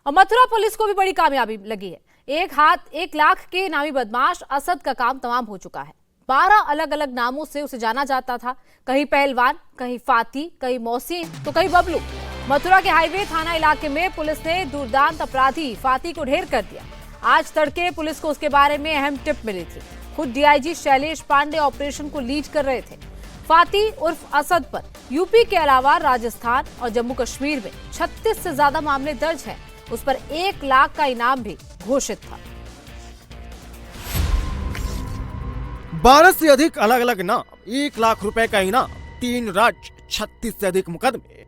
और मथुरा पुलिस को भी बड़ी कामयाबी लगी है। एक हाथ 1 लाख के नामी बदमाश असद का काम तमाम हो चुका है। 12 अलग अलग नामों से उसे जाना जाता था, कहीं पहलवान, कहीं फाती, कहीं मौसीन तो कहीं बबलू। मथुरा के हाईवे थाना इलाके में पुलिस ने दुर्दांत अपराधी फाती को ढेर कर दिया। आज तड़के पुलिस को उसके बारे में अहम टिप मिली थी। खुद डीआईजी शैलेश पांडे ऑपरेशन को लीड कर रहे थे। फाती उर्फ असद पर यूपी के अलावा राजस्थान और जम्मू कश्मीर में 36 से ज्यादा मामले दर्ज हैं। उस पर 1 लाख का इनाम भी घोषित था। 12 से अधिक अलग अलग नाम, 1 लाख रुपए का इनाम, 3 राज्य, 36 से अधिक मुकदमे।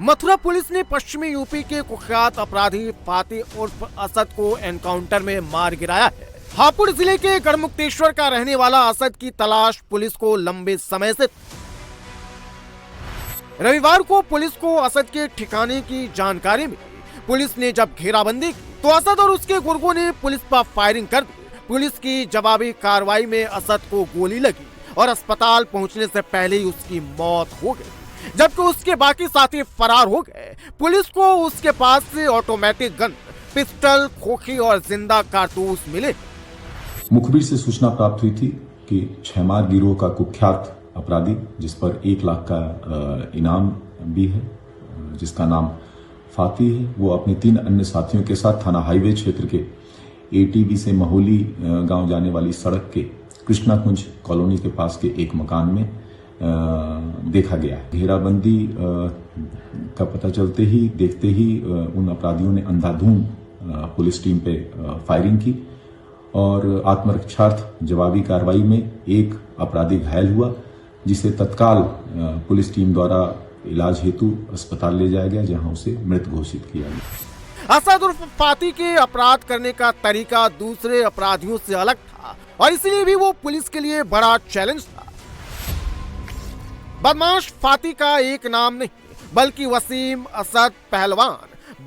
मथुरा पुलिस ने पश्चिमी यूपी के कुख्यात अपराधी फाती उर्फ असद को एनकाउंटर में मार गिराया है। हापुड़ जिले के गढ़मुक्तेश्वर का रहने वाला असद की तलाश पुलिस को लंबे समय से। रविवार को पुलिस को असद के ठिकाने की जानकारी मिली। पुलिस ने जब घेराबंदी की तो असद और उसके गुर्गों ने पुलिस पर फायरिंग कर दी। पुलिस की जवाबी कार्रवाई में असद को गोली लगी और अस्पताल पहुंचने से पहले ही उसकी मौत हो गई, जबकि उसके बाकी साथी फरार हो गए। पुलिस को उसके पास से ऑटोमेटिक गन, पिस्टल, खोखी और जिंदा कारतूस मिले। मुखबिर से सूचना प्राप्त हुई थी कि छैमार गिरोह का कुख्यात अपराधी, जिस पर 1 लाख का इनाम भी है, जिसका नाम फाती है, वो अपने 3 अन्य साथियों के साथ थाना हाईवे क्षेत्र के एटीबी से महोली गांव जाने वाली सड़क के कृष्णा कुंज कॉलोनी के पास के एक मकान में देखा गया। घेराबंदी का पता चलते ही देखते ही उन अपराधियों ने अंधाधुंध पुलिस टीम पे फायरिंग की और आत्मरक्षार्थ जवाबी कार्रवाई में एक अपराधी घायल हुआ, जिसे तत्काल पुलिस टीम द्वारा इलाज हेतु अस्पताल ले जाया गया, जहां उसे मृत घोषित किया गया। असद उर्फ फाती के अपराध करने का तरीका दूसरे अपराधियों से अलग था और इसलिए भी वो पुलिस के लिए बड़ा चैलेंज था। बदमाश फाती का एक नाम नहीं, बल्कि वसीम, असद, पहलवान,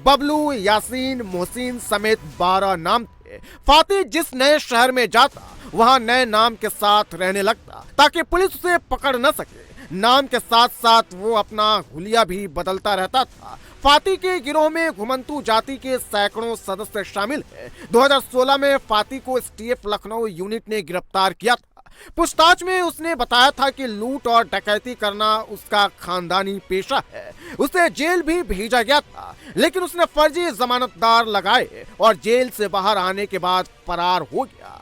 बबलू, यासीन, मोहसिन समेत 12 नाम थे। फाती जिस नए शहर में जाता वहां नए नाम के साथ रहने लगता ताकि पुलिस उसे पकड़ न सके। नाम के साथ साथ वो अपना हुलिया भी बदलता रहता था। फाती के गिरोह में घुमंतू जाति के सैकड़ों सदस्य शामिल हैं। 2016 में फाती को एसटीएफ लखनऊ यूनिट ने गिरफ्तार किया था। पूछताछ में उसने बताया था कि लूट और डकैती करना उसका खानदानी पेशा है। उसे जेल भी भेजा गया था, लेकिन उसने फर्जी जमानतदार लगाए और जेल से बाहर आने के बाद फरार हो गया।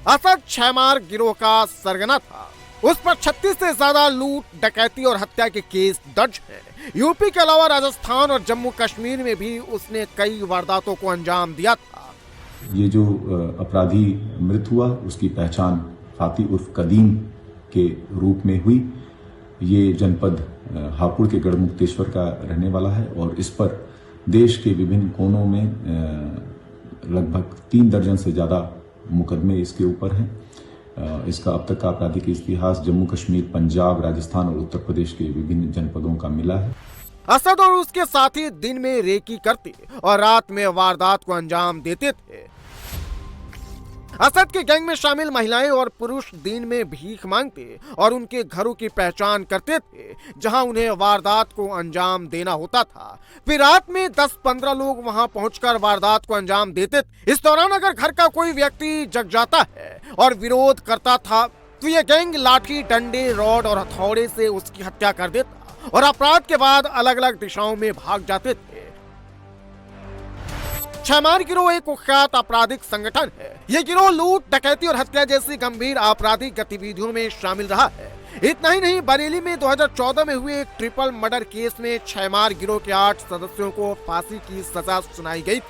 असद छैमार गिरोह का सरगना था। उस पर 36 से ज्यादा लूट, डकैती और हत्या के केस दर्ज हैं। यूपी के अलावा राजस्थान और जम्मू कश्मीर में भी उसने कई वारदातों को अंजाम दिया था। ये जो अपराधी मृत हुआ, उसकी पहचान फाती उर्फ कदीम के रूप में हुई। ये जनपद हापुड़ के गढ़मुक्तेश्वर का रहने वाला है और इस पर देश के विभिन्न कोनों में लगभग 3 दर्जन से ज्यादा मुकदमे इसके ऊपर हैं। इसका अब तक का आपराधिक इतिहास जम्मू कश्मीर, पंजाब, राजस्थान और उत्तर प्रदेश के विभिन्न जनपदों का मिला है। असद और उसके साथी दिन में रेकी करते और रात में वारदात को अंजाम देते थे। असद के गैंग में शामिल महिलाएं और पुरुष दिन में भीख मांगते और उनके घरों की पहचान करते थे, जहां उन्हें वारदात को अंजाम देना होता था। फिर रात में 10-15 लोग वहां पहुंचकर वारदात को अंजाम देते थे। इस दौरान अगर घर का कोई व्यक्ति जग जाता है और विरोध करता था तो ये गैंग लाठी, डंडे, रॉड और हथौड़े से उसकी हत्या कर देता और अपराध के बाद अलग अलग दिशाओं में भाग जाते थे। छैमार गिरोह एक कुख्यात आपराधिक संगठन है। यह गिरोह लूट, डकैती और हत्या जैसी गंभीर आपराधिक गतिविधियों में शामिल रहा है। इतना ही नहीं, बरेली में 2014 में हुए एक ट्रिपल मर्डर केस में छैमार गिरोह के 8 सदस्यों को फांसी की सजा सुनाई गई।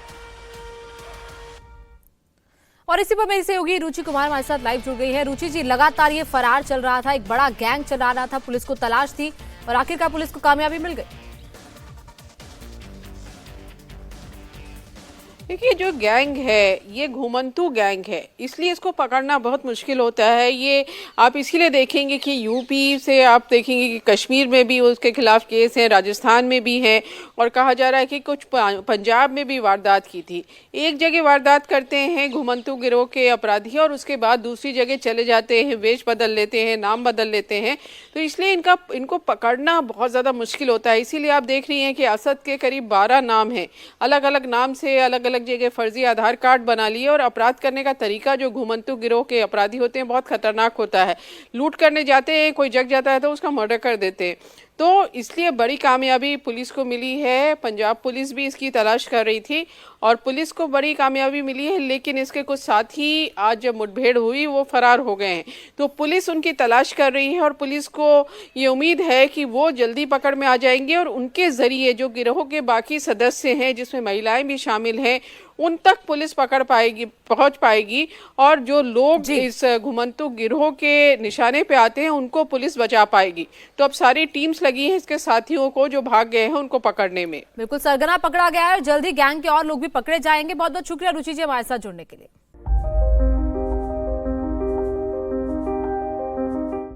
और इसी पर मेरी सहयोगी रुचि कुमार हमारे साथ लाइव जुड़ गई है। रुचि जी, लगातार ये फरार चल रहा था, एक बड़ा गैंग चला रहा था, पुलिस को तलाश थी और आखिरकार पुलिस को कामयाबी मिल गई। देखिए, जो गैंग है ये घुमंतू गैंग है, इसलिए इसको पकड़ना बहुत मुश्किल होता है। ये आप इसीलिए देखेंगे कि यूपी से आप देखेंगे कि कश्मीर में भी उसके खिलाफ केस हैं, राजस्थान में भी हैं, और कहा जा रहा है कि कुछ पंजाब में भी वारदात की थी। एक जगह वारदात करते हैं घुमंतू गिरोह के अपराधी और उसके बाद दूसरी जगह चले जाते हैं, वेश बदल लेते हैं, नाम बदल लेते हैं, तो इसलिए इनको पकड़ना बहुत ज़्यादा मुश्किल होता है। इसीलिए आप देख रही हैं कि असद के करीब 12 नाम हैं, अलग अलग नाम से अलग अलग जगह फर्जी आधार कार्ड बना लिए, और अपराध करने का तरीका जो घुमंतू गिरोह के अपराधी होते हैं बहुत खतरनाक होता है। लूट करने जाते हैं, कोई जग जाता है तो उसका मर्डर कर देते हैं। तो इसलिए बड़ी कामयाबी पुलिस को मिली है। पंजाब पुलिस भी इसकी तलाश कर रही थी और पुलिस को बड़ी कामयाबी मिली है, लेकिन इसके कुछ साथी आज जब मुठभेड़ हुई वो फरार हो गए हैं। तो पुलिस उनकी तलाश कर रही है और पुलिस को ये उम्मीद है कि वो जल्दी पकड़ में आ जाएंगे और उनके जरिए जो गिरोह के बाकी सदस्य हैं, जिसमें महिलाएं भी शामिल हैं, उन तक पुलिस पहुंच पाएगी और जो लोग इस घुमंतू गिरोह के निशाने पे आते हैं उनको पुलिस बचा पाएगी। तो अब सारी टीम्स लगी हैं इसके साथियों को जो भाग गए हैं उनको पकड़ने में। बिल्कुल, सरगना पकड़ा गया है, जल्दी गैंग के और लोग भी पकड़े जाएंगे। बहुत बहुत शुक्रिया रुचि जी हमारे साथ जुड़ने के लिए।